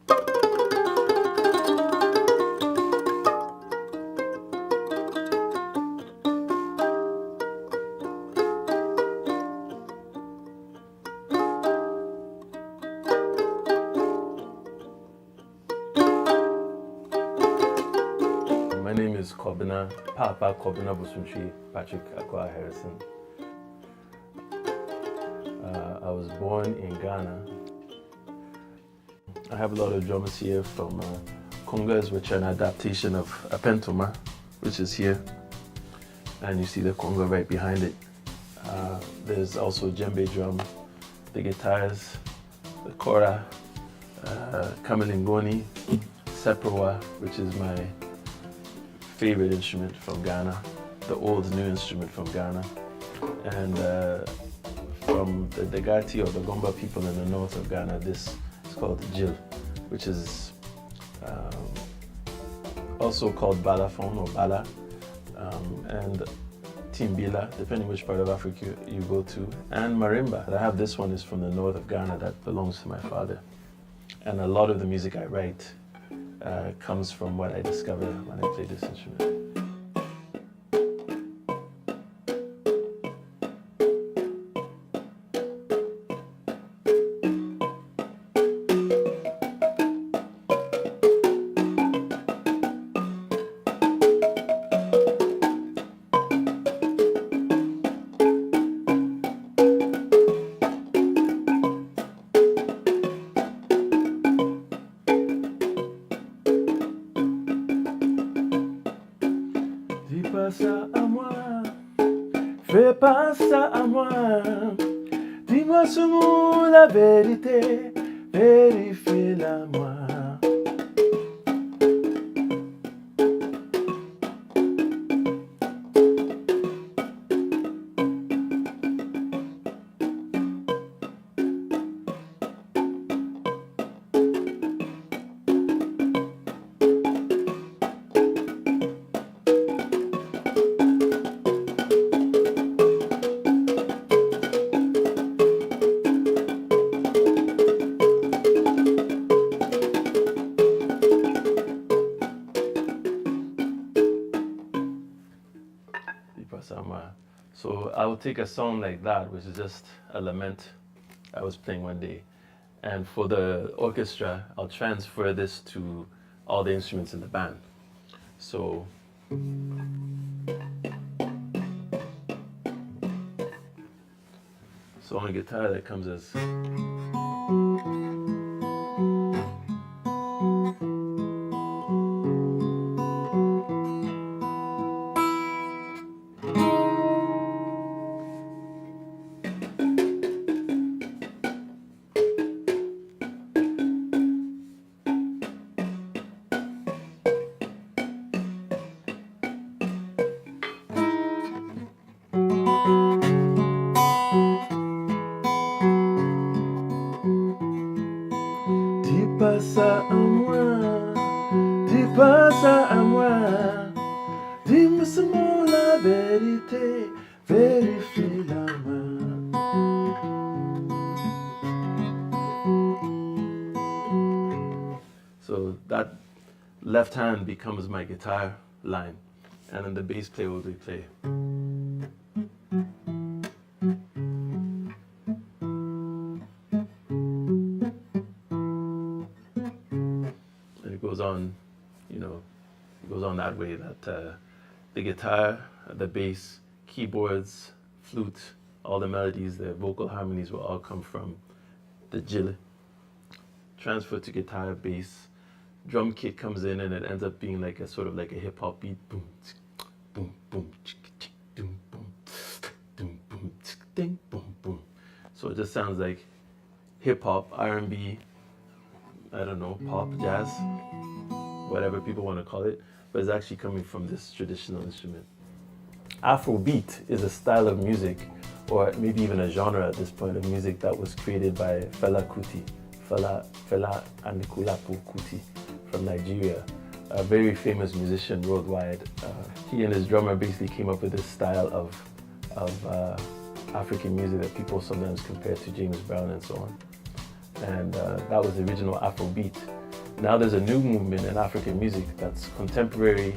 My name is Papa Kobina Busunchi Patrick Akwa Harrison. I was born in Ghana. I have a lot of drums here from congas, which are an adaptation of a pentoma, which is here. And you see the conga right behind it. There's also djembe drum, the guitars, the kora, kamelingoni, seprowa, which is my favorite instrument from Ghana, the old new instrument from Ghana, and from the Dagati or the Gomba people in the north of Ghana, this is called the Jil, which is also called balafon or bala, and timbila, depending which part of Africa you go to, and marimba. I have this one is from the north of Ghana that belongs to my father, and a lot of the music I write comes from what I discovered when I played this instrument. Fais pas ça à moi, dis-moi ce mot la vérité, vérifie-la moi. So I will take a song like that, which is just a lament I was playing one day, and for the orchestra, I'll transfer this to all the instruments in the band. So on the guitar that comes as dis pas ça à moi, dis-moi seulement la vérité, vérifie-la moi. So that left hand becomes my guitar line, and then the bass player will play. Goes on, it goes on that way that the guitar, the bass, keyboards, flute, all the melodies, the vocal harmonies will all come from the jil. Transfer to guitar, bass, drum kit comes in, and it ends up being like a sort of like a hip hop beat. Boom, boom, boom, boom, boom, boom, boom, ding, boom, boom. So it just sounds like hip hop, R&B, I don't know, pop, jazz, whatever people want to call it, but it's actually coming from this traditional instrument. Afrobeat is a style of music, or maybe even a genre at this point, of music that was created by Fela Anikulapo Kuti from Nigeria, a very famous musician worldwide. He and his drummer basically came up with this style of African music that people sometimes compare to James Brown and so on. And that was the original Afrobeat. Now there's a new movement in African music that's contemporary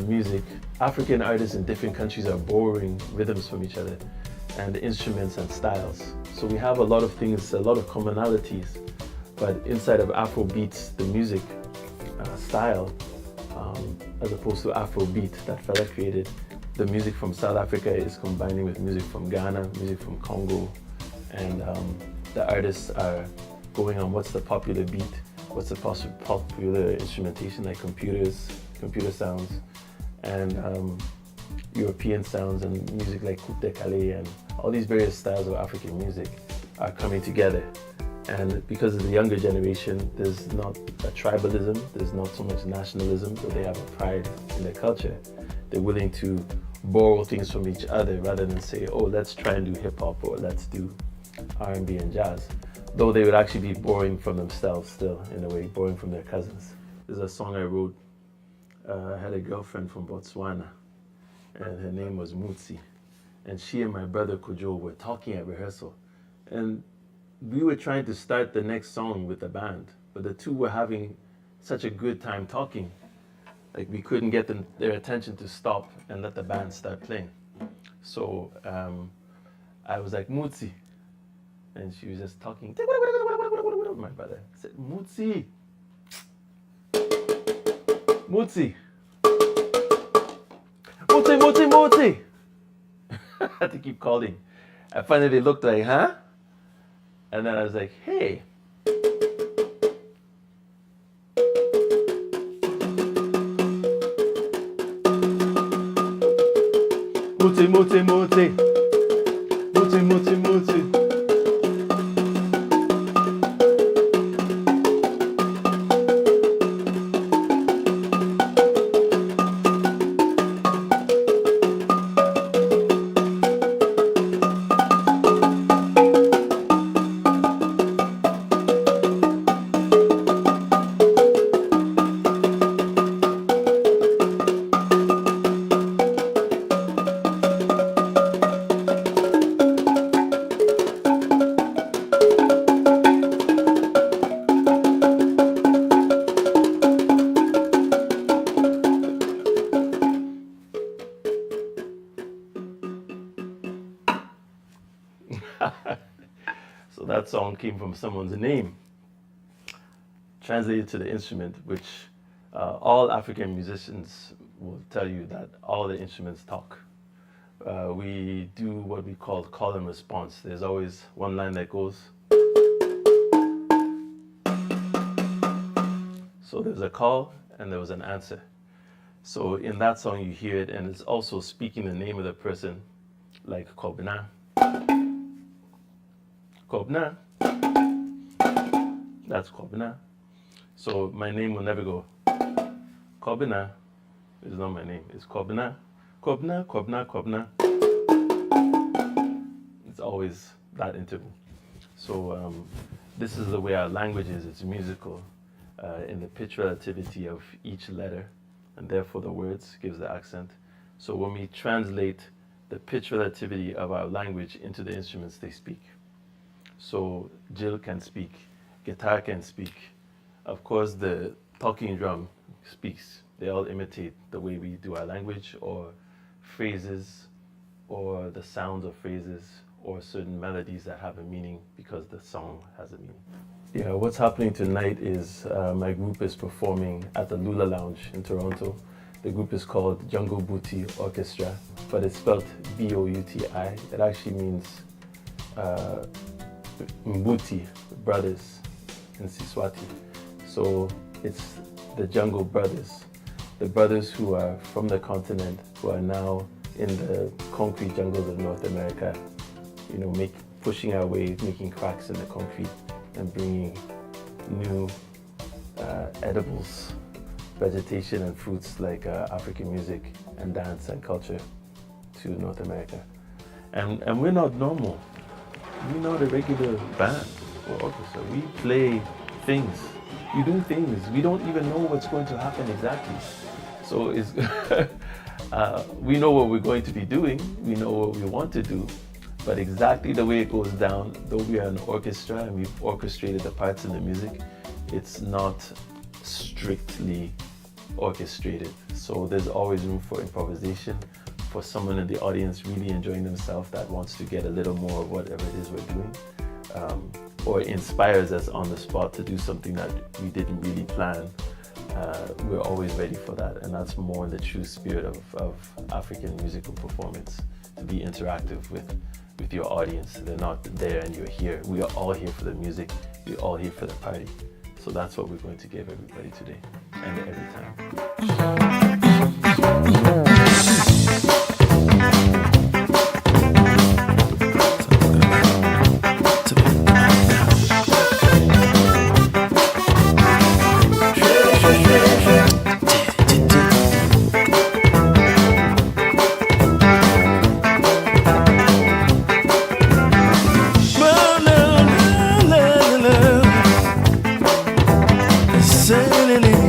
music. African artists in different countries are borrowing rhythms from each other and instruments and styles. So we have a lot of things, a lot of commonalities, but inside of Afro beats, the music style, as opposed to Afrobeat that fella created, the music from South Africa is combining with music from Ghana, music from Congo, and the artists are going on what's the popular beat, what's the popular instrumentation, like computer sounds, and European sounds, and music like coupe de Calais, and all these various styles of African music are coming together. And because of the younger generation, there's not a tribalism, there's not so much nationalism, so they have a pride in their culture. They're willing to borrow things from each other rather than say, oh, let's try and do hip hop or let's do R&B and jazz. Though they would actually be borrowing from themselves still, in a way, borrowing from their cousins. There's a song I wrote. I had a girlfriend from Botswana, and her name was Mutsi. And she and my brother Kojo were talking at rehearsal. And we were trying to start the next song with the band, but the two were having such a good time talking. Like we couldn't get their attention to stop and let the band start playing. So I was like, Mutsi. And she was just talking. My brother said, Mutsi. Mutsi. Mutsi, Mutsi, Mutsi. I had to keep calling. I finally they looked like, huh? And then I was like, hey. Mutsi, Mutsi, Mutsi. Mutsi, Mutsi, Mutsi. So that song came from someone's name, translated to the instrument, which all African musicians will tell you that all the instruments talk. We do what we call and response. There's always one line that goes. So there's a call and there was an answer. So in that song you hear it, and it's also speaking the name of the person, like Kobna. Kobna. That's Kobna. So my name will never go. Kobna is not my name. It's Kobna. Kobna, Kobna, Kobna. It's always that interval. So this is the way our language is. It's musical in the pitch relativity of each letter, and therefore the words gives the accent. So when we translate the pitch relativity of our language into the instruments they speak. So Jill can speak, guitar can speak. Of course, the talking drum speaks. They all imitate the way we do our language, or phrases, or the sounds of phrases, or certain melodies that have a meaning because the song has a meaning. Yeah, what's happening tonight is my group is performing at the Lula Lounge in Toronto. The group is called Jungle Booty Orchestra, but it's spelled B-O-U-T-I. It actually means Mbuti, brothers, in Siswati. So it's the Jungle Brothers, the brothers who are from the continent, who are now in the concrete jungles of North America, you know, pushing our way, making cracks in the concrete and bringing new edibles, vegetation and fruits like African music and dance and culture to North America. And we're not normal. We're not a regular band or orchestra. We play things. We do things. We don't even know what's going to happen exactly. So it's we know what we're going to be doing. We know what we want to do. But exactly the way it goes down, though we are an orchestra and we've orchestrated the parts in the music, it's not strictly orchestrated. So there's always room for improvisation, for someone in the audience really enjoying themselves that wants to get a little more of whatever it is we're doing, or inspires us on the spot to do something that we didn't really plan. We're always ready for that, and that's more in the true spirit of African musical performance, to be interactive with your audience. They're not there and you're here. We are all here for the music. We're all here for the party. So that's what we're going to give everybody today and every time. Sailing in